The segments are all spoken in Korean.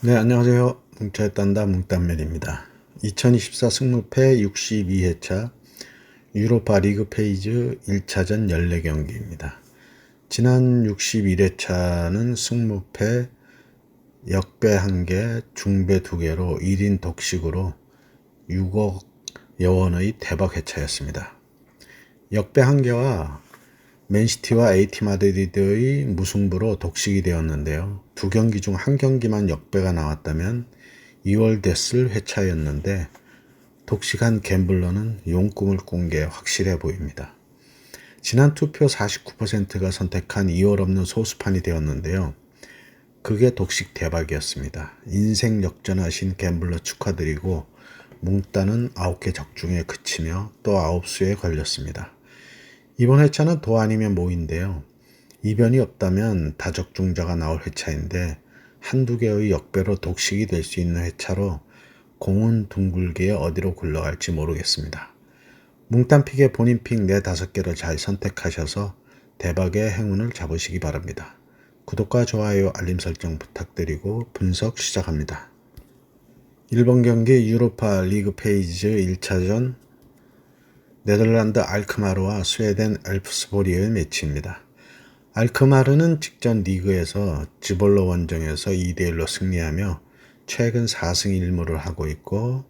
네, 안녕하세요. 뭉쳐야 딴다 뭉딴맨입니다. 2024 승무패 62회차 유로파 리그 페이즈 1차전 14경기입니다. 지난 61회차는 승무패 역배 1개, 중배 2개로 1인 독식으로 6억 여원의 대박 회차였습니다. 역배 1개와 맨시티와 AT 마드리드의 무승부로 독식이 되었는데요. 두 경기 중 한 경기만 역배가 나왔다면 2월 됐을 회차였는데 독식한 갬블러는 용꿈을 꾼 게 확실해 보입니다. 지난 투표 49%가 선택한 2월 없는 소수판이 되었는데요. 그게 독식 대박이었습니다. 인생 역전하신 갬블러 축하드리고 뭉따는 9개 적중에 그치며 또 9수에 걸렸습니다. 이번 회차는 도 아니면 모인데요. 이변이 없다면 다적중자가 나올 회차인데 한두 개의 역배로 독식이 될 수 있는 회차로 공은 둥글게 어디로 굴러갈지 모르겠습니다. 뭉딴픽에 본인 픽 4, 5개를 잘 선택하셔서 대박의 행운을 잡으시기 바랍니다. 구독과 좋아요, 알림 설정 부탁드리고 분석 시작합니다. 1번 경기 유로파 리그 페이즈 1차전 네덜란드 알크마르와 스웨덴 엘프스보리의 매치입니다. 알크마르는 직전 리그에서 즈볼로 원정에서 2대1로 승리하며 최근 4승 1무를 하고 있고,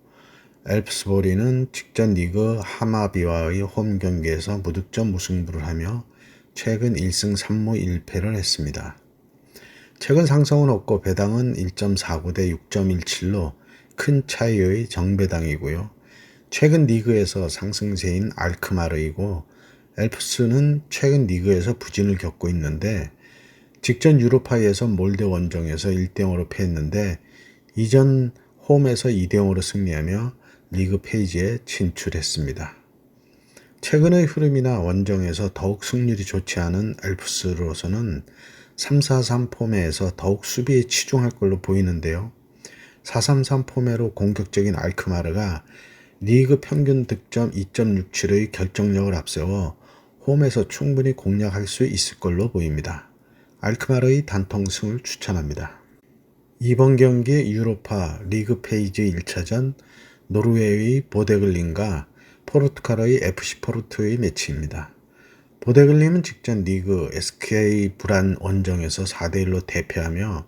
엘프스보리는 직전 리그 하마비와의 홈 경기에서 무득점 무승부를 하며 최근 1승 3무 1패를 했습니다. 최근 상승은 없고 배당은 1.49 대 6.17로 큰 차이의 정배당이고요. 최근 리그에서 상승세인 알크마르이고 엘프스는 최근 리그에서 부진을 겪고 있는데 직전 유로파에서 몰데 원정에서 1대0으로 패했는데 이전 홈에서 2대0으로 승리하며 리그 페이지에 진출했습니다. 최근의 흐름이나 원정에서 더욱 승률이 좋지 않은 엘프스로서는 3-4-3 포메에서 더욱 수비에 치중할 걸로 보이는데요. 4-3-3 포메로 공격적인 알크마르가 리그 평균 득점 2.67의 결정력을 앞세워 홈에서 충분히 공략할 수 있을 걸로 보입니다. 알크마르의 단통승을 추천합니다. 이번 경기 유로파 리그 페이지 1차전 노르웨이의 보데글림과 포르투갈의 FC 포르투의 매치입니다. 보데글림은 직전 리그 SK 브란 원정에서 4대1로 대패하며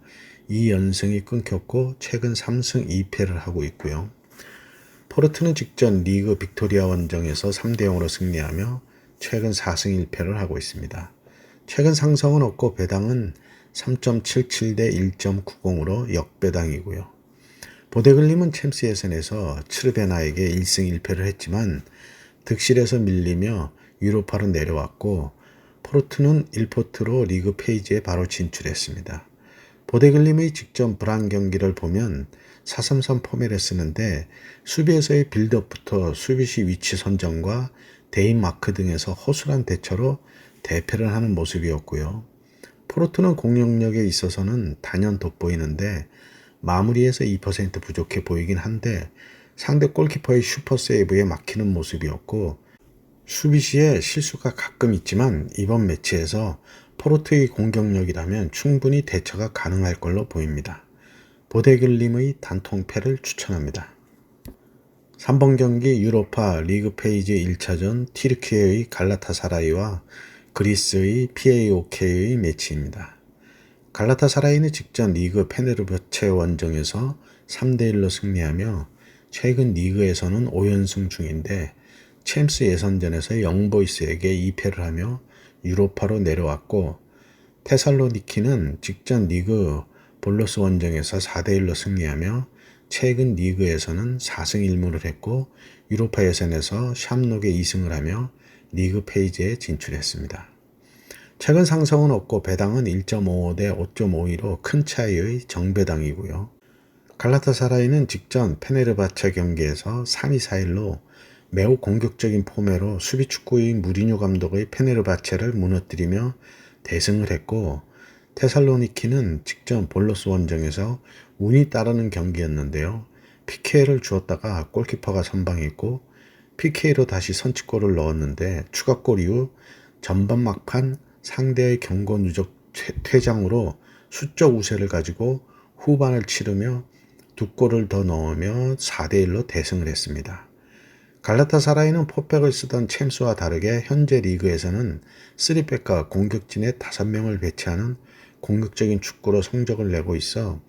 2연승이 끊겼고 최근 3승 2패를 하고 있고요. 포르투는 직전 리그 빅토리아 원정에서 3대0으로 승리하며 최근 4승 1패를 하고 있습니다. 최근 상승은 없고 배당은 3.77 대 1.90으로 역배당이고요. 보데글림은 챔스 예선에서 츠르베나에게 1승 1패를 했지만 득실에서 밀리며 유로파로 내려왔고 포르투는 1포트로 리그 페이지에 바로 진출했습니다. 보데글림의 직전 브란 경기를 보면 4-3-3 포맷을 쓰는데 수비에서의 빌드업부터 수비시 위치 선정과 대인 마크 등에서 허술한 대처로 대패를 하는 모습이었고요. 포르투는 공격력에 있어서는 단연 돋보이는데 마무리에서 2% 부족해 보이긴 한데 상대 골키퍼의 슈퍼세이브에 막히는 모습이었고 수비시에 실수가 가끔 있지만 이번 매치에서 포르투의 공격력이라면 충분히 대처가 가능할 걸로 보입니다. 보데글림의 단통패를 추천합니다. 3번 경기 유로파 리그 페이지 1차전 튀르키예의 갈라타사라이와 그리스의 PAOK의 매치입니다. 갈라타사라이는 직전 리그 페네르바체 원정에서 3대1로 승리하며 최근 리그에서는 5연승 중인데 챔스 예선전에서 영보이스에게 2패를 하며 유로파로 내려왔고 테살로니키는 직전 리그 볼로스 원정에서 4대1로 승리하며 최근 리그에서는 4승 1무를 했고 유로파 예선에서 샴록에 2승을 하며 리그 페이지에 진출했습니다. 최근 상승은 없고 배당은 1.55 대 5.52로 큰 차이의 정배당이고요. 갈라타사라이는 직전 페네르바체 경기에서 3-2-4-1로 매우 공격적인 포메로 수비축구의 무리뉴 감독의 페네르바체를 무너뜨리며 대승을 했고 테살로니키는 직전 볼로스 원정에서 운이 따르는 경기였는데요. PK를 주었다가 골키퍼가 선방했고 PK로 다시 선취골을 넣었는데 추가골 이후 전반 막판 상대의 경고 누적 퇴장으로 수적 우세를 가지고 후반을 치르며 2골을 더 넣으며 4대1로 대승을 했습니다. 갈라타사라이는 포백을 쓰던 챔스와 다르게 현재 리그에서는 3백과 공격진에 5명을 배치하는 공격적인 축구로 성적을 내고 있어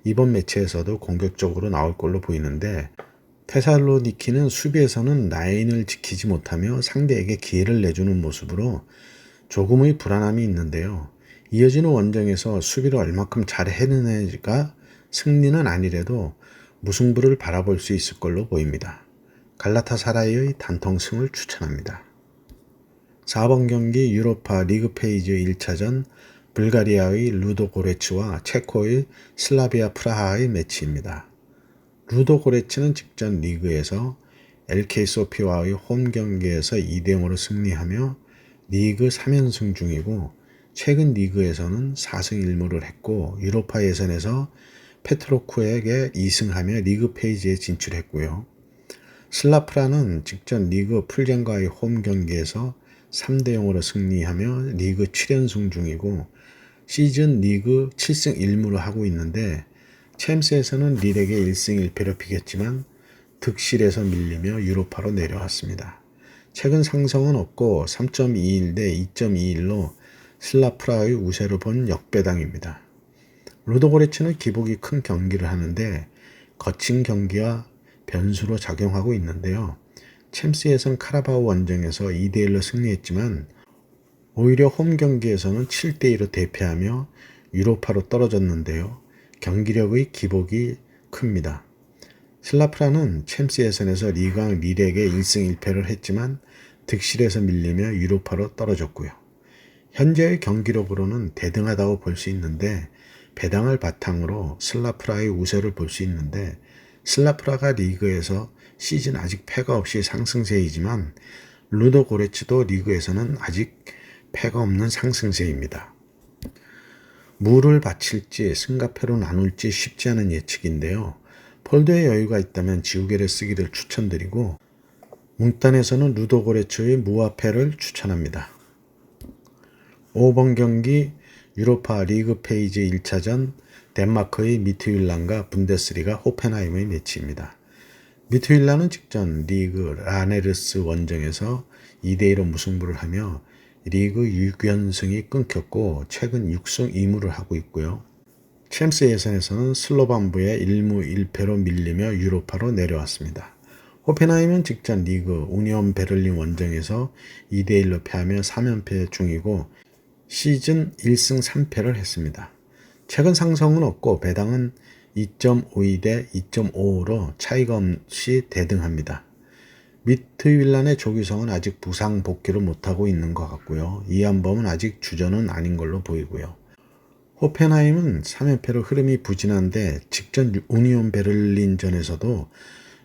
이번 매치에서도 공격적으로 나올 걸로 보이는데, 테살로니키는 수비에서는 라인을 지키지 못하며 상대에게 기회를 내주는 모습으로 조금의 불안함이 있는데요. 이어지는 원정에서 수비를 얼마큼 잘 해내는지가 승리는 아니래도 무승부를 바라볼 수 있을 걸로 보입니다. 갈라타사라이의 단통승을 추천합니다. 4번 경기 유로파 리그 페이지 1차전 불가리아의 루도고레츠와 체코의 슬라비아 프라하의 매치입니다. 루도고레츠는 직전 리그에서 LK 소피와의 홈 경기에서 2대0으로 승리하며 리그 3연승 중이고, 최근 리그에서는 4승 1무를 했고 유로파 예선에서 페트로쿠에게 2승하며 리그 페이지에 진출했고요. 슬라프라는 직전 리그 풀젠과의 홈 경기에서 3대0으로 승리하며 리그 7연승 중이고 시즌 리그 7승 1무를 하고 있는데, 챔스에서는 릴에게 1승 1패를 비겼지만 득실에서 밀리며 유로파로 내려왔습니다. 최근 상승은 없고 3.21 대 2.21로 슬라프라의 우세를 본 역배당입니다. 루도고레츠는 기복이 큰 경기를 하는데 거친 경기와 변수로 작용하고 있는데요. 챔스에선 카라바오 원정에서 2대1로 승리했지만 오히려 홈 경기에서는 7대2로 대패하며 유로파로 떨어졌는데요. 경기력의 기복이 큽니다. 슬라프라는 챔스 예선에서 리강 릴에게 1승 1패를 했지만 득실에서 밀리며 유로파로 떨어졌고요. 현재의 경기력으로는 대등하다고 볼 수 있는데, 배당을 바탕으로 슬라프라의 우세를 볼 수 있는데, 슬라프라가 리그에서 시즌 아직 패가 없이 상승세이지만 루도고레츠도 리그에서는 아직 패가 없는 상승세입니다. 무를 바칠지 승가패로 나눌지 쉽지 않은 예측인데요. 폴더에 여유가 있다면 지우개를 쓰기를 추천드리고, 문단에서는 루도고레츠의 무와 패를 추천합니다. 5번 경기 유로파 리그 페이지 1차전 덴마크의 미트윌란과 분데스리가 호펜하임의 매치입니다. 미트윌란은 직전 리그 라네르스 원정에서 2대1로 무승부를 하며 리그 6연승이 끊겼고 최근 6승 2무를 하고 있고요. 챔스 예선에서는 슬로반부에 1무 1패로 밀리며 유로파로 내려왔습니다. 호펜하임은 직전 리그 우니온 베를린 원정에서 2대1로 패하며 3연패 중이고 시즌 1승 3패를 했습니다. 최근 상승은 없고 배당은 2.52 대 2.55로 차이가 없이 대등합니다. 미트윌란의 조규성은 아직 부상 복귀를 못하고 있는 것 같고요. 이한범은 아직 주전은 아닌 걸로 보이고요. 호펜하임은 3연패로 흐름이 부진한데 직전 우니온 베를린전에서도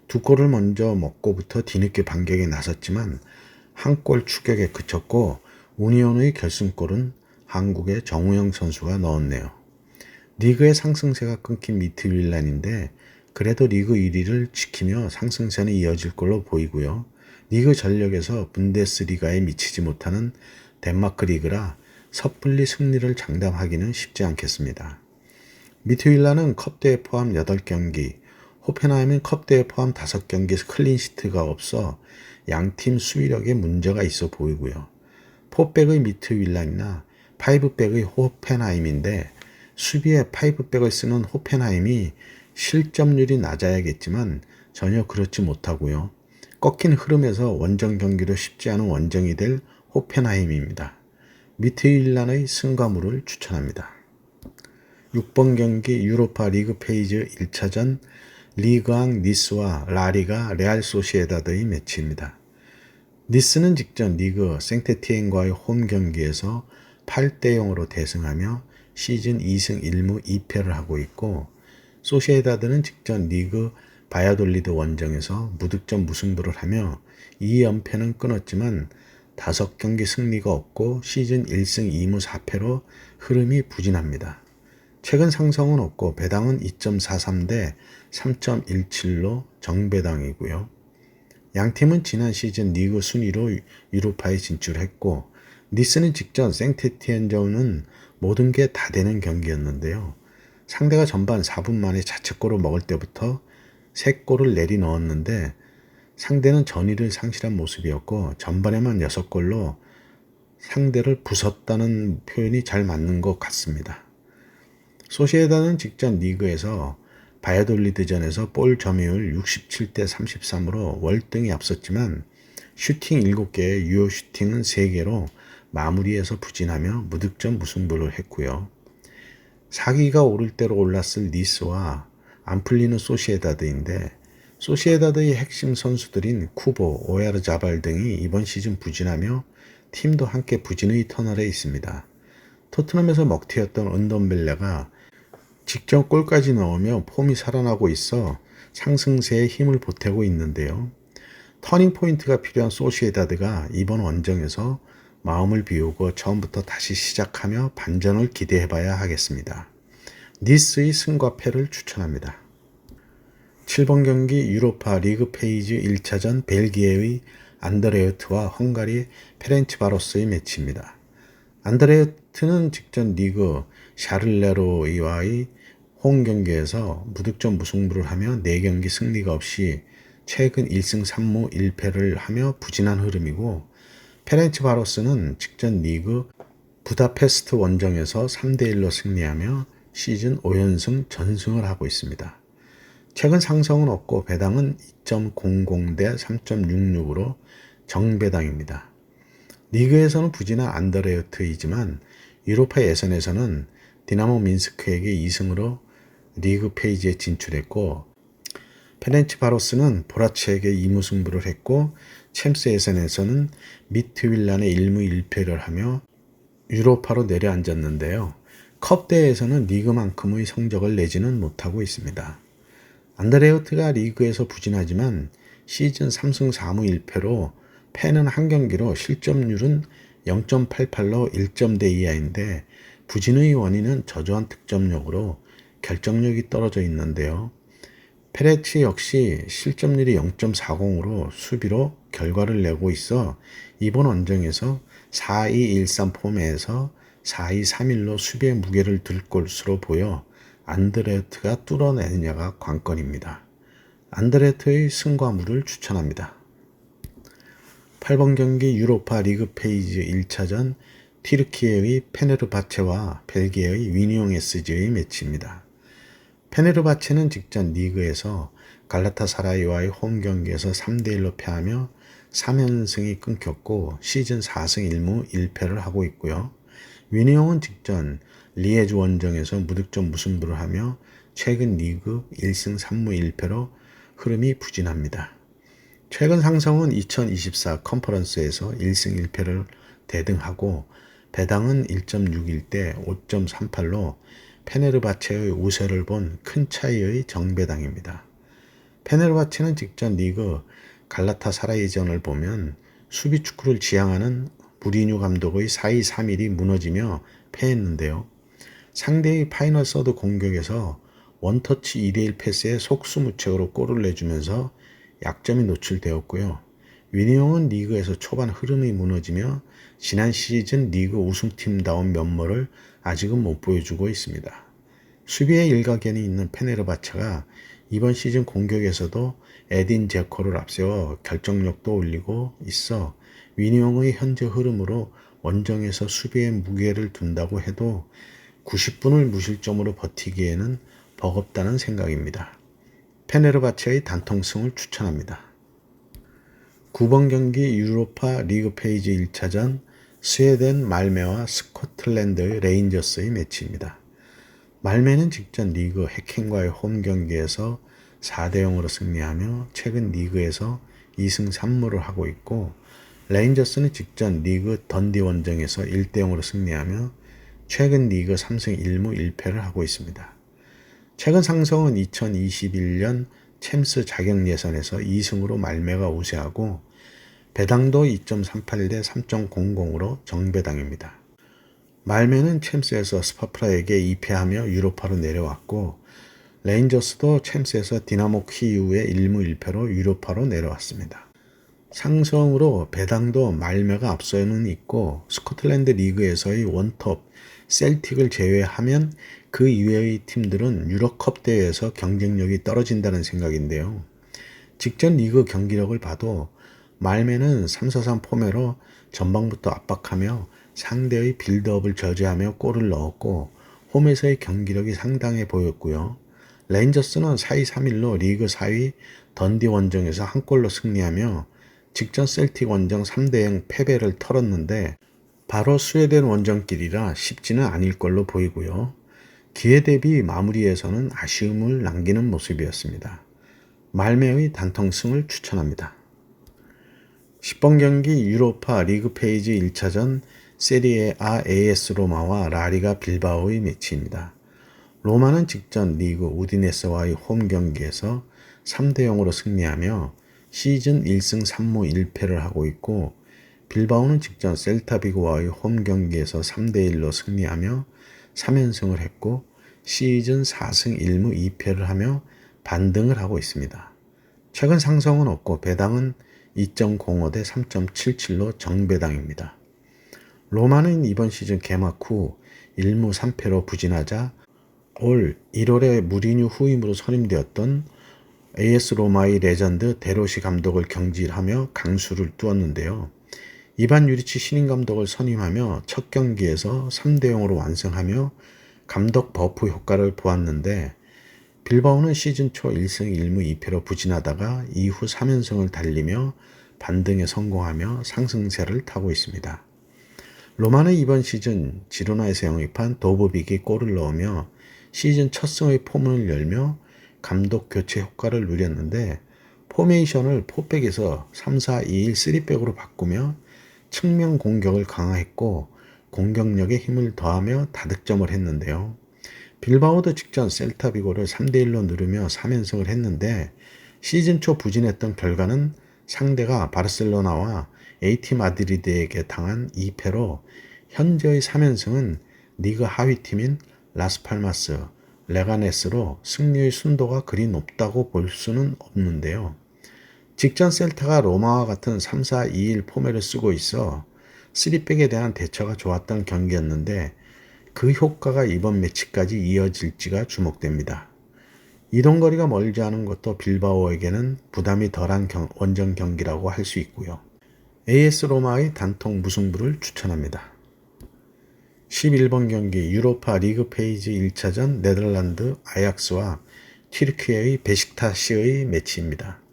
2골을 먼저 먹고부터 뒤늦게 반격에 나섰지만 한 골 추격에 그쳤고 우니온의 결승골은 한국의 정우영 선수가 넣었네요. 리그의 상승세가 끊긴 미트윌란인데 그래도 리그 1위를 지키며 상승세는 이어질 걸로 보이고요. 리그 전력에서 분데스리가에 미치지 못하는 덴마크 리그라 섣불리 승리를 장담하기는 쉽지 않겠습니다. 미트윌란은 컵대회 포함 8경기, 호펜하임은 컵대회 포함 5경기에서 클린시트가 없어 양팀 수비력에 문제가 있어 보이고요. 4백의 미트윌란이나 5백의 호펜하임인데 수비에 5백을 쓰는 호펜하임이 실점률이 낮아야겠지만 전혀 그렇지 못하고요. 꺾인 흐름에서 원정 경기도 쉽지 않은 원정이 될 호펜하임입니다. 미트윌란의 승과무를 추천합니다. 6번 경기 유로파 리그 페이지 1차전 리그앙 니스와 라리가 레알 소시에다드의 매치입니다. 니스는 직전 리그 생테티엔과의 홈 경기에서 8대0으로 대승하며 시즌 2승 1무 2패를 하고 있고, 소시에다드는 직전 리그 바야돌리드 원정에서 무득점 무승부를 하며 2연패는 끊었지만 5경기 승리가 없고 시즌 1승 2무 4패로 흐름이 부진합니다. 최근 상승은 없고 배당은 2.43 대 3.17로 정배당이고요. 양팀은 지난 시즌 리그 순위로 유로파에 진출했고, 니스는 직전 생테티엔전은 모든 게 다 되는 경기였는데요. 상대가 전반 4분 만에 자책골을 먹을 때부터 3골을 내리 넣었는데 상대는 전의를 상실한 모습이었고 전반에만 6골로 상대를 부쉈다는 표현이 잘 맞는 것 같습니다. 소시에다는 직전 리그에서 바야돌리드전에서 볼 점유율 67대 33으로 월등히 앞섰지만 슈팅 7개에 유효 슈팅은 3개로 마무리해서 부진하며 무득점 무승부를 했고요. 사기가 오를 대로 올랐을 니스와 안 풀리는 소시에다드인데 소시에다드의 핵심 선수들인 쿠보, 오야르자발 등이 이번 시즌 부진하며 팀도 함께 부진의 터널에 있습니다. 토트넘에서 먹튀였던 은덤벨레가 직전 골까지 넣으며 폼이 살아나고 있어 상승세에 힘을 보태고 있는데요. 터닝포인트가 필요한 소시에다드가 이번 원정에서 마음을 비우고 처음부터 다시 시작하며 반전을 기대해봐야 하겠습니다. 니스의 승과 패를 추천합니다. 7번 경기 유로파 리그 페이지 1차전 벨기에의 안드레우트와 헝가리 페렌치바로스의 매치입니다. 안드레우트는 직전 리그 샤를레로이와의 홈 경기에서 무득점 무승부를 하며 4경기 승리가 없이 최근 1승 3무 1패를 하며 부진한 흐름이고 페렌치바로스는 직전 리그 부다페스트 원정에서 3대1로 승리하며 시즌 5연승 전승을 하고 있습니다. 최근 상승은 없고 배당은 2.00 대 3.66으로 정배당입니다. 리그에서는 부진한 안드레우트이지만 유로파 예선에서는 디나모 민스크에게 2승으로 리그 페이지에 진출했고 페렌치바로스는 보라치에게 2무승부를 했고 챔스 예선에서는 미트윌란에 1무 1패를 하며 유로파로 내려앉았는데요. 컵 대회에서는 리그만큼의 성적을 내지는 못하고 있습니다. 안드레우트가 리그에서 부진하지만 시즌 3승 4무 1패로 패는 한 경기로 실점률은 0.88로 1점대 이하인데 부진의 원인은 저조한 득점력으로 결정력이 떨어져 있는데요. 페레치 역시 실점률이 0.40으로 수비로 결과를 내고 있어 이번 원정에서 4-2-1-3 폼에서 4-2-3-1로 수비의 무게를 들 것으로 보여 안드레우트가 뚫어내느냐가 관건입니다. 안드레우트의 승과 무를 추천합니다. 8번 경기 유로파 리그 페이지 1차전 튀르키예의 페네르바체와 벨기에의 위니옹 SG의 매치입니다. 페네르바체는 직전 리그에서 갈라타사라이와의 홈 경기에서 3대1로 패하며 3연승이 끊겼고 시즌 4승 1무 1패를 하고 있고요. 위니옹은 직전 리에주 원정에서 무득점 무승부를 하며 최근 리그 1승 3무 1패로 흐름이 부진합니다. 최근 상승은 2024 컨퍼런스에서 1승 1패를 대등하고 배당은 1.61대 5.38로 페네르바체의 우세를 본 큰 차이의 정배당입니다. 페네르바체는 직전 리그 갈라타사라이전을 보면 수비 축구를 지향하는 무리뉴 감독의 4-2-3-1이 무너지며 패했는데요. 상대의 파이널 서드 공격에서 원터치 2대1 패스에 속수무책으로 골을 내주면서 약점이 노출되었고요. 위니옹은 리그에서 초반 흐름이 무너지며 지난 시즌 리그 우승팀다운 면모를 아직은 못 보여주고 있습니다. 수비에 일가견이 있는 페네르바체가 이번 시즌 공격에서도 에딘 제코를 앞세워 결정력도 올리고 있어 위니옹의 현재 흐름으로 원정에서 수비에 무게를 둔다고 해도 90분을 무실점으로 버티기에는 버겁다는 생각입니다. 페네르바체의 단통승을 추천합니다. 9번 경기 유로파 리그 페이지 1차전 스웨덴 말메와 스코틀랜드의 레인저스의 매치입니다. 말메는 직전 리그 해킹과의 홈 경기에서 4대0으로 승리하며 최근 리그에서 2승 3무를 하고 있고 레인저스는 직전 리그 던디 원정에서 1대0으로 승리하며 최근 리그 3승 1무 1패를 하고 있습니다. 최근 상승은 2021년 챔스 자격 예선에서 2승으로 말메가 우세하고 배당도 2.38 대 3.00으로 정배당입니다. 말메는 챔스에서 스파프라에게 2패하며 유로파로 내려왔고 레인저스도 챔스에서 디나모 키이우의 1무 1패로 유로파로 내려왔습니다. 상승으로 배당도 말메가 앞서는 있고 스코틀랜드 리그에서의 원톱 셀틱을 제외하면 그 이외의 팀들은 유럽컵 대회에서 경쟁력이 떨어진다는 생각인데요. 직전 리그 경기력을 봐도 말매는 3-4-3 포매로 전방부터 압박하며 상대의 빌드업을 저지하며 골을 넣었고 홈에서의 경기력이 상당해 보였고요. 레인저스는 4-2-3-1로 리그 4위 던디 원정에서 한 골로 승리하며 직전 셀틱 원정 3-0 패배를 털었는데 바로 스웨덴 원정길이라 쉽지는 않을 걸로 보이고요. 기회 대비 마무리에서는 아쉬움을 남기는 모습이었습니다. 말매의 단통승을 추천합니다. 10번 경기 유로파 리그 페이지 1차전 세리에 A AS 로마와 라리가 빌바오의 매치입니다. 로마는 직전 리그 우디네스와의 홈 경기에서 3-0으로 승리하며 시즌 1승 3무 1패를 하고 있고 빌바오는 직전 셀타비고와의 홈 경기에서 3-1로 승리하며 3연승을 했고 시즌 4승 1무 2패를 하며 반등을 하고 있습니다. 최근 상승은 없고 배당은 2.05 대 3.77로 정배당입니다. 로마는 이번 시즌 개막 후 1무 3패로 부진하자 올 1월에 무리뉴 후임으로 선임되었던 AS 로마의 레전드 데로시 감독을 경질하며 강수를 뚜었는데요. 이반 유리치 신임 감독을 선임하며 첫 경기에서 3-0으로 완승하며 감독 버프 효과를 보았는데 빌바오는 시즌 초 1승 1무 2패로 부진하다가 이후 3연승을 달리며 반등에 성공하며 상승세를 타고 있습니다. 로마는 이번 시즌 지로나에서 영입한 도보빅이 골을 넣으며 시즌 첫 승의 포문을 열며 감독 교체 효과를 누렸는데 포메이션을 4백에서 3-4-2-1 3백으로 바꾸며 측면 공격을 강화했고 공격력에 힘을 더하며 다득점을 했는데요. 빌바오도 직전 셀타비고를 3-1로 누르며 3연승을 했는데 시즌 초 부진했던 결과는 상대가 바르셀로나와 AT 마드리드에게 당한 2패로 현재의 3연승은 리그 하위팀인 라스팔마스, 레가네스로 승리의 순도가 그리 높다고 볼 수는 없는데요. 직전 셀타가 로마와 같은 3-4-2-1 포맷을 쓰고 있어 3백에 대한 대처가 좋았던 경기였는데 그 효과가 이번 매치까지 이어질지가 주목됩니다. 이동거리가 멀지 않은 것도 빌바오에게는 부담이 덜한 원정 경기라고 할 수 있고요. AS 로마의 단통 무승부를 추천합니다. 11번 경기 유로파 리그 페이지 1차전 네덜란드 아약스와 튀르키예의 베식타시의 매치입니다.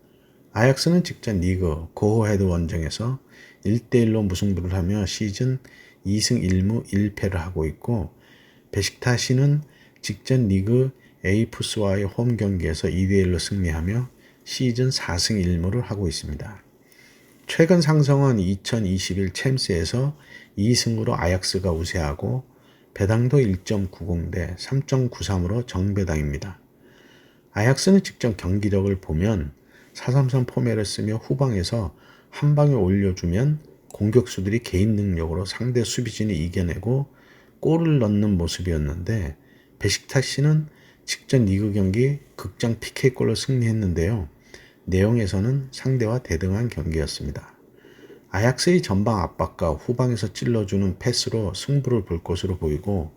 아약스는 직전 리그 고호헤드 원정에서 1-1로 무승부를 하며 시즌 2승 1무 1패를 하고 있고 베식타시는 직전 리그 에이프스와의 홈 경기에서 2-1로 승리하며 시즌 4승 1무를 하고 있습니다. 최근 상승은 2021 챔스에서 2승으로 아약스가 우세하고 배당도 1.90 대 3.93으로 정배당입니다. 아약스는 직전 경기력을 보면 4-3-3 포맷을 쓰며 후방에서 한 방에 올려주면 공격수들이 개인 능력으로 상대 수비진을 이겨내고 골을 넣는 모습이었는데 베식타시는 직전 리그 경기 극장 PK골로 승리했는데요. 내용에서는 상대와 대등한 경기였습니다. 아약스의 전방 압박과 후방에서 찔러주는 패스로 승부를 볼 것으로 보이고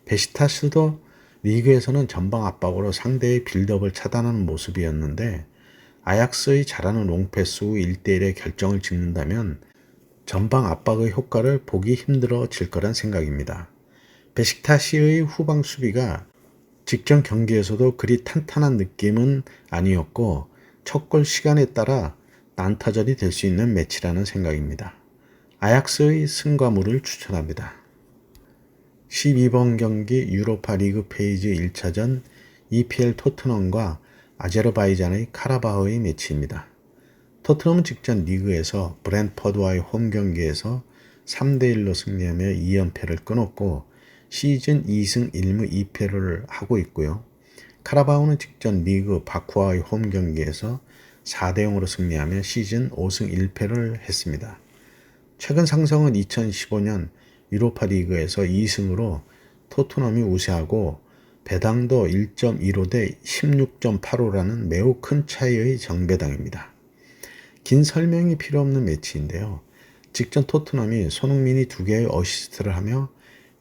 베식타스도 리그에서는 전방 압박으로 상대의 빌드업을 차단하는 모습이었는데 아약스의 잘하는 롱패스 후 1-1의 결정을 짓는다면 전방 압박의 효과를 보기 힘들어질 거란 생각입니다. 베식타시의 후방 수비가 직전 경기에서도 그리 탄탄한 느낌은 아니었고 첫 골 시간에 따라 난타전이 될 수 있는 매치라는 생각입니다. 아약스의 승과 무를 추천합니다. 12번 경기 유로파 리그 페이지 1차전 EPL 토트넘과 아제르바이잔의 카라바흐의 매치입니다. 토트넘은 직전 리그에서 브랜퍼드와의 홈 경기에서 3-1로 승리하며 2연패를 끊었고 시즌 2승 1무 2패를 하고 있고요. 카라바흐는 직전 리그 바쿠와의 홈 경기에서 4-0으로 승리하며 시즌 5승 1패를 했습니다. 최근 상승은 2015년 유로파 리그에서 2승으로 토트넘이 우세하고 배당도 1.15 대 16.85라는 매우 큰 차이의 정배당입니다. 긴 설명이 필요 없는 매치인데요. 직전 토트넘이 손흥민이 2개의 어시스트를 하며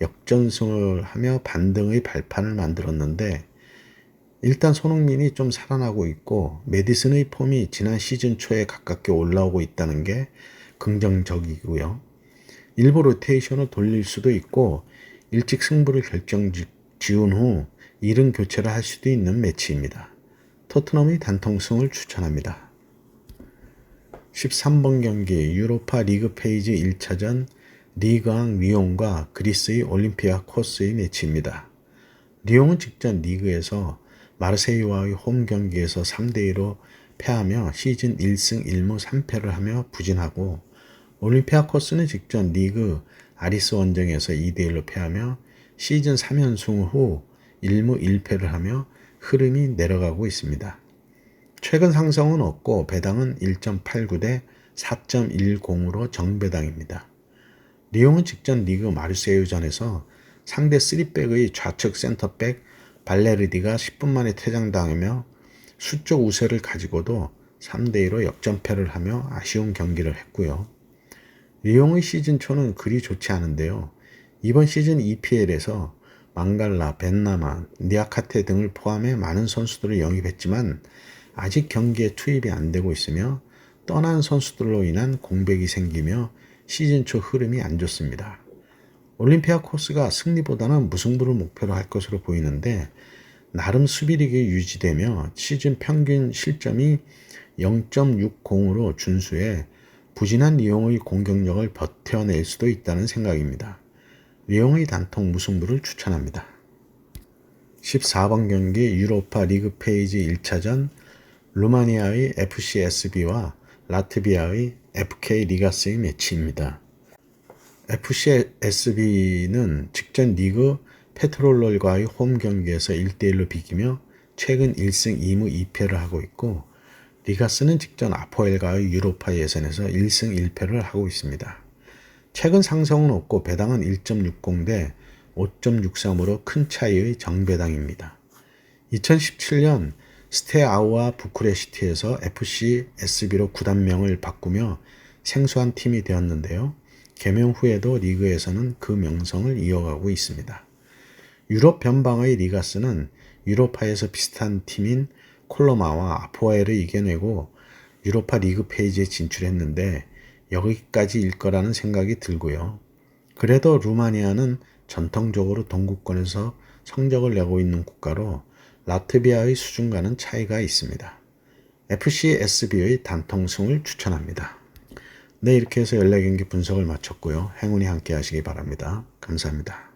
역전승을 하며 반등의 발판을 만들었는데 일단 손흥민이 좀 살아나고 있고 메디슨의 폼이 지난 시즌 초에 가깝게 올라오고 있다는 게 긍정적이고요. 일부 로테이션을 돌릴 수도 있고 일찍 승부를 지은 후 이른 교체를 할 수도 있는 매치입니다. 토트넘의 단통승을 추천합니다. 13번 경기 유로파 리그 페이지 1차전 리그앙 리옹과 그리스의 올림피아코스의 매치입니다. 리옹은 직전 리그에서 마르세유와의 홈 경기에서 3대2로 패하며 시즌 1승 1무 3패를 하며 부진하고 올림피아코스는 직전 리그 아리스 원정에서 2대1로 패하며 시즌 3연승 후 1무 1패를 하며 흐름이 내려가고 있습니다. 최근 상승은 없고 배당은 1.89대 4.10으로 정배당입니다. 리옹은 직전 리그 마르세유전에서 상대 3백의 좌측 센터백 발레르디가 10분 만에 퇴장당하며 수적 우세를 가지고도 3대2로 역전패를 하며 아쉬운 경기를 했고요. 리옹의 시즌 초는 그리 좋지 않은데요. 이번 시즌 EPL에서 망갈라, 벤나마, 니아카테 등을 포함해 많은 선수들을 영입했지만 아직 경기에 투입이 안 되고 있으며 떠난 선수들로 인한 공백이 생기며 시즌 초 흐름이 안 좋습니다. 올림피아코스가 승리보다는 무승부를 목표로 할 것으로 보이는데 나름 수비력이 유지되며 시즌 평균 실점이 0.60으로 준수해 부진한 리옹의 공격력을 버텨낼 수도 있다는 생각입니다. 리옹의 단통 무승부를 추천합니다. 14번 경기 유로파 리그 페이지 1차전 루마니아의 FCSB와 라트비아의 FK 리가스의 매치입니다. FCSB는 직전 리그 페트롤롤과의 홈 경기에서 1대1로 비기며 최근 1승 2무 2패를 하고 있고 리가스는 직전 아포엘과의 유로파 예선에서 1승 1패를 하고 있습니다. 최근 상승은 없고 배당은 1.60대 5.63으로 큰 차이의 정배당입니다. 2017년 스테아우와 부쿠레시티에서 FC SB로 구단명을 바꾸며 생소한 팀이 되었는데요. 개명 후에도 리그에서는 그 명성을 이어가고 있습니다. 유럽 변방의 리가스는 유로파에서 비슷한 팀인 콜로마와 아포엘을 이겨내고 유로파 리그 페이지에 진출했는데 여기까지일 거라는 생각이 들고요. 그래도 루마니아는 전통적으로 동구권에서 성적을 내고 있는 국가로 라트비아의 수준과는 차이가 있습니다. FC SB의 단통승을 추천합니다. 네, 이렇게 해서 14경기 분석을 마쳤고요. 행운이 함께 하시기 바랍니다. 감사합니다.